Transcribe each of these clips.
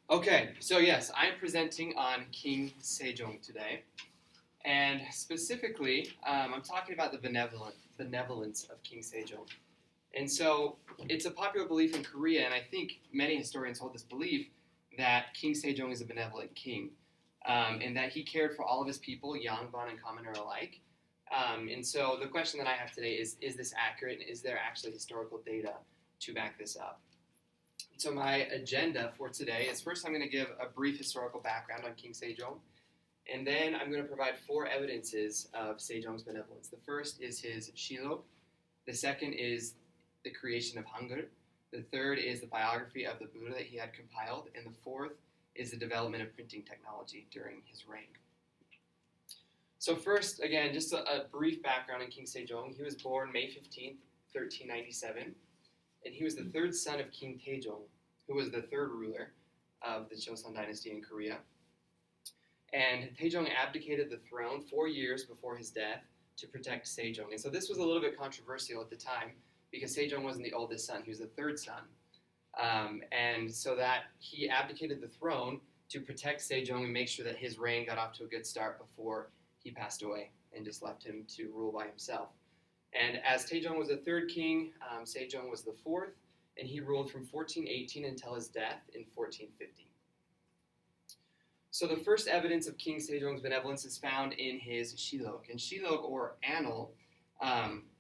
Okay, so yes, I'm presenting on King Sejong today, and specifically, I'm talking about the benevolence of King Sejong. And so, it's a popular belief in Korea, and I think many historians hold this belief that King Sejong is a benevolent king, and that he cared for all of his people, Yangban and commoner alike. And so, the question that I have today is this accurate, and is there actually historical data to back this up? So my agenda for today is first I'm going to give a brief historical background on King Sejong, and then I'm going to provide four evidences of Sejong's benevolence. The first is his Shilok, the second is the creation of Hangul, the third is the biography of the Buddha that he had compiled, and the fourth is the development of printing technology during his reign. So first, again, just a brief background on King Sejong. He was born May 15th, 1397. And he was the third son of King Taejong, who was the third ruler of the Joseon dynasty in Korea. And Taejong abdicated the throne 4 years before his death to protect Sejong. And so this was a little bit controversial at the time because Sejong wasn't the oldest son, he was the third son. And so that he abdicated the throne to protect Sejong and make sure that his reign got off to a good start before he passed away and just left him to rule by himself. And as Taejong was the third king, Sejong was the fourth, and he ruled from 1418 until his death in 1450. So the first evidence of King Sejong's benevolence is found in his Shilok. And Shilok, or annal,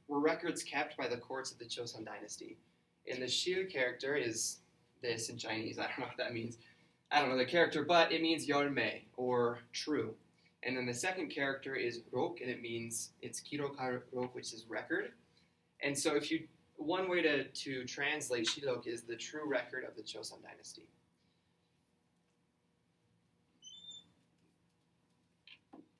were records kept by the courts of the Joseon dynasty. And the Shil character is this in Chinese. I don't know what that means. I don't know the character, but it means yorme, or true. And then the second character is rok, and it's kirokar rok, which is record. And so one way to translate Shilok is the true record of the Joseon dynasty.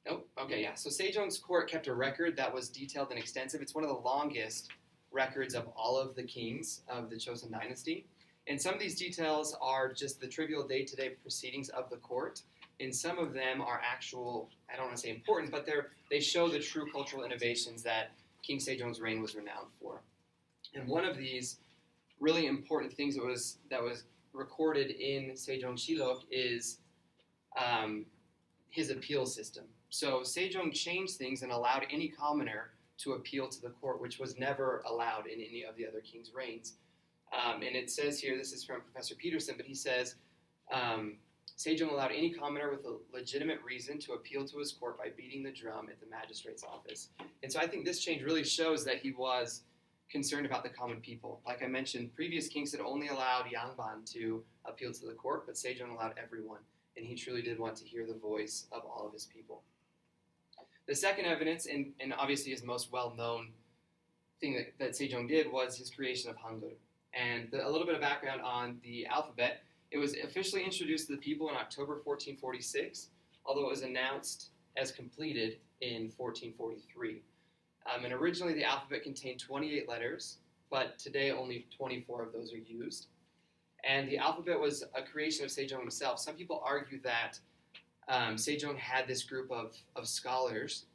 Oh, okay, yeah. So Sejong's court kept a record that was detailed and extensive. It's one of the longest records of all of the kings of the Joseon dynasty. And some of these details are just the trivial day-to-day proceedings of the court. And some of them are actual, I don't want to say important, but they show the true cultural innovations that King Sejong's reign was renowned for. And one of these really important things that was recorded in Sejong Shilok is his appeal system. So Sejong changed things and allowed any commoner to appeal to the court, which was never allowed in any of the other kings' reigns. And it says here, this is from Professor Peterson, but he says, Sejong allowed any commoner with a legitimate reason to appeal to his court by beating the drum at the magistrate's office. And so I think this change really shows that he was concerned about the common people. Like I mentioned, previous kings had only allowed Yangban to appeal to the court, but Sejong allowed everyone, and he truly did want to hear the voice of all of his people. The second evidence, and obviously his most well-known thing that Sejong did, was his creation of Hangul. And a little bit of background on the alphabet. It was officially introduced to the people in October 1446, although it was announced as completed in 1443. And originally the alphabet contained 28 letters, but today only 24 of those are used. And the alphabet was a creation of Sejong himself. Some people argue that Sejong had this group of scholars,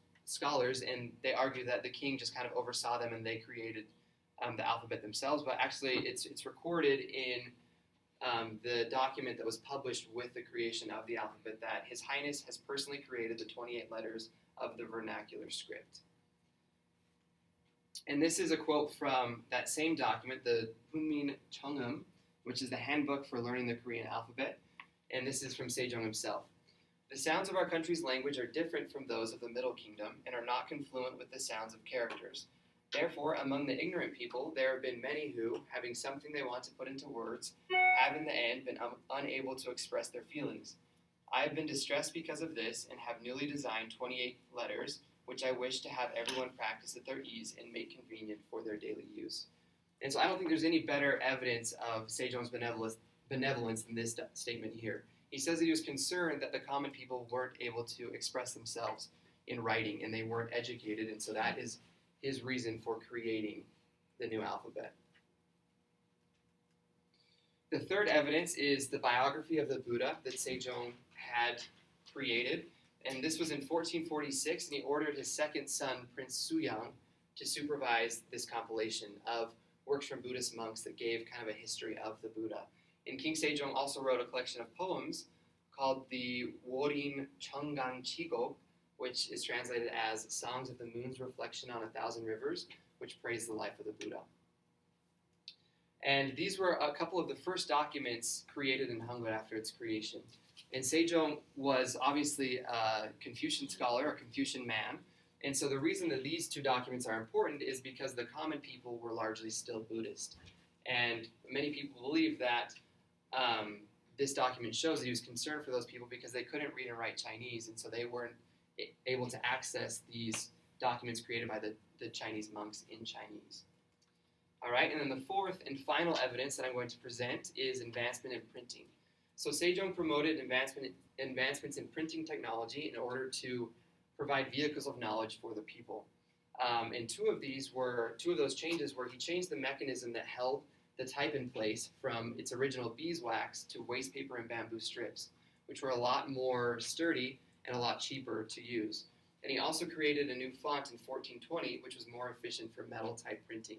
and they argue that the king just kind of oversaw them and they created the alphabet themselves. But actually, it's recorded in the document that was published with the creation of the alphabet that His Highness has personally created the 28 letters of the vernacular script. And this is a quote from that same document, the Hunmin Cheongum, which is the handbook for learning the Korean alphabet. And this is from Sejong himself. The sounds of our country's language are different from those of the Middle Kingdom and are not confluent with the sounds of characters. Therefore, among the ignorant people, there have been many who, having something they want to put into words, have in the end been unable to express their feelings. I have been distressed because of this and have newly designed 28 letters, which I wish to have everyone practice at their ease and make convenient for their daily use. And so I don't think there's any better evidence of Sejong's benevolence than this statement here. He says that he was concerned that the common people weren't able to express themselves in writing and they weren't educated, and so that is his reason for creating the new alphabet. The third evidence is the biography of the Buddha that Sejong had created, and this was in 1446, and he ordered his second son, Prince Sejong, to supervise this compilation of works from Buddhist monks that gave kind of a history of the Buddha. And King Sejong also wrote a collection of poems called the Worin Cheongang Chigo, which is translated as Songs of the Moon's Reflection on a Thousand Rivers, which praise the life of the Buddha. And these were a couple of the first documents created in Hangul after its creation. And Sejong was obviously a Confucian scholar, a Confucian man. And so the reason that these two documents are important is because the common people were largely still Buddhist. And many people believe that this document shows that he was concerned for those people because they couldn't read and write Chinese, and so they weren't able to access these documents created by the Chinese monks in Chinese. All right, and then the fourth and final evidence that I'm going to present is advancement in printing. So Sejong promoted advancements in printing technology in order to provide vehicles of knowledge for the people. And two of those changes were he changed the mechanism that held the type in place from its original beeswax to waste paper and bamboo strips, which were a lot more sturdy and a lot cheaper to use. And he also created a new font in 1420, which was more efficient for metal type printing.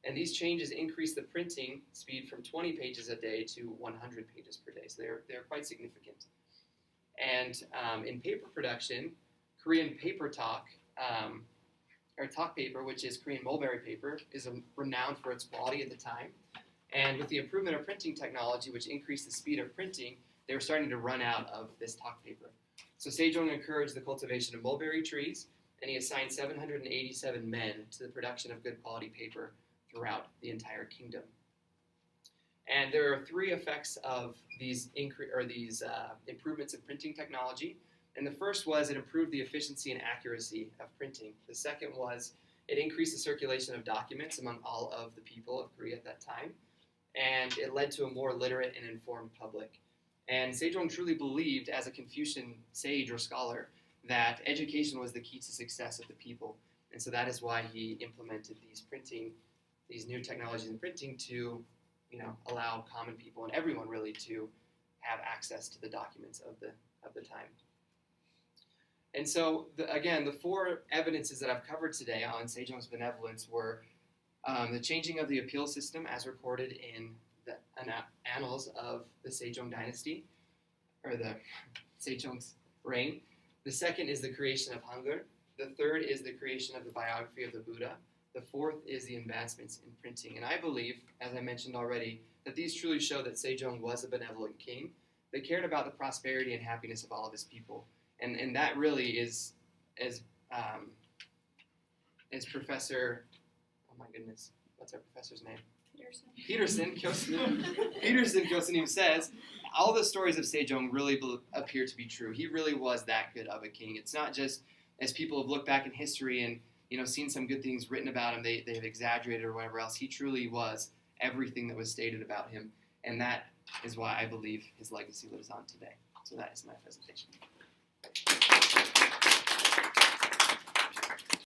And these changes increased the printing speed from 20 pages a day to 100 pages per day. So they're quite significant. And in paper production, Korean paper talk, or talk paper, which is Korean mulberry paper, is renowned for its quality at the time. And with the improvement of printing technology, which increased the speed of printing, they were starting to run out of this talk paper. So Sejong encouraged the cultivation of mulberry trees, and he assigned 787 men to the production of good quality paper throughout the entire kingdom. And there are three effects of these improvements in printing technology. And the first was it improved the efficiency and accuracy of printing. The second was it increased the circulation of documents among all of the people of Korea at that time. And it led to a more literate and informed public. And Sejong truly believed, as a Confucian sage or scholar, that education was the key to success of the people. And so that is why he implemented these new technologies in printing to, allow common people and everyone really to have access to the documents of the time. And so, the four evidences that I've covered today on Sejong's benevolence were the changing of the appeal system as recorded in the annals of the Sejong dynasty, or the Sejong's reign. The second is the creation of Hangul. The third is the creation of the biography of the Buddha. The fourth is the advancements in printing. And I believe, as I mentioned already, that these truly show that Sejong was a benevolent king that cared about the prosperity and happiness of all of his people. And that really is, as Professor, oh my goodness, what's our professor's name? Peterson Kyosunim says, all the stories of Sejong really appear to be true. He really was that good of a king. It's not just as people have looked back in history and seen some good things written about him, they've exaggerated or whatever else. He truly was everything that was stated about him, and that is why I believe his legacy lives on today. So that is my presentation.